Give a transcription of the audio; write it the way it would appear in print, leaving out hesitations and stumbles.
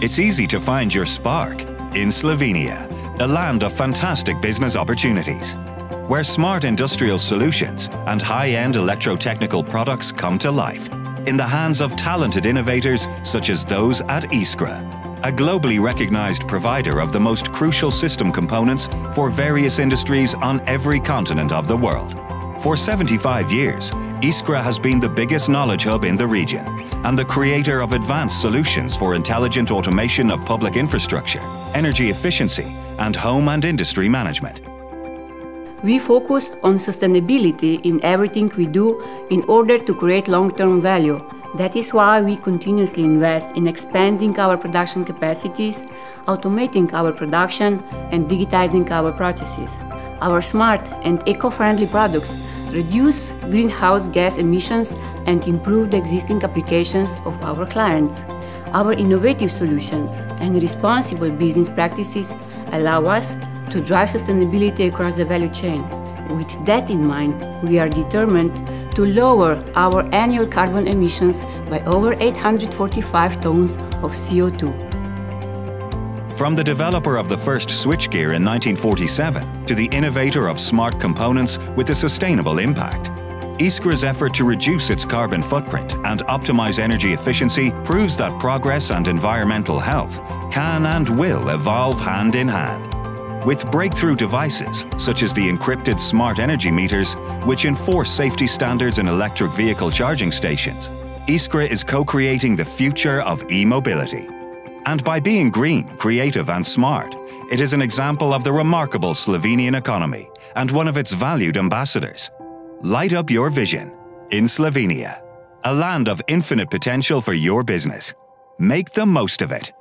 It's easy to find your spark in Slovenia, a land of fantastic business opportunities, where smart industrial solutions and high-end electrotechnical products come to life in the hands of talented innovators such as those at ISKRA, a globally recognized provider of the most crucial system components for various industries on every continent of the world. For 75 years, ISKRA has been the biggest knowledge hub in the region and the creator of advanced solutions for intelligent automation of public infrastructure, energy efficiency, and home and industry management. We focus on sustainability in everything we do in order to create long-term value. That is why we continuously invest in expanding our production capacities, automating our production, and digitizing our processes. Our smart and eco-friendly products reduce greenhouse gas emissions and improve the existing applications of our clients. Our innovative solutions and responsible business practices allow us to drive sustainability across the value chain. With that in mind, we are determined to lower our annual carbon emissions by over 845 tons of CO2. From the developer of the first switchgear in 1947 to the innovator of smart components with a sustainable impact, ISKRA's effort to reduce its carbon footprint and optimize energy efficiency proves that progress and environmental health can and will evolve hand in hand. With breakthrough devices such as the encrypted smart energy meters, which enforce safety standards in electric vehicle charging stations, ISKRA is co-creating the future of e-mobility. And by being green, creative and smart, it is an example of the remarkable Slovenian economy and one of its valued ambassadors. Light up your vision in Slovenia, a land of infinite potential for your business. Make the most of it.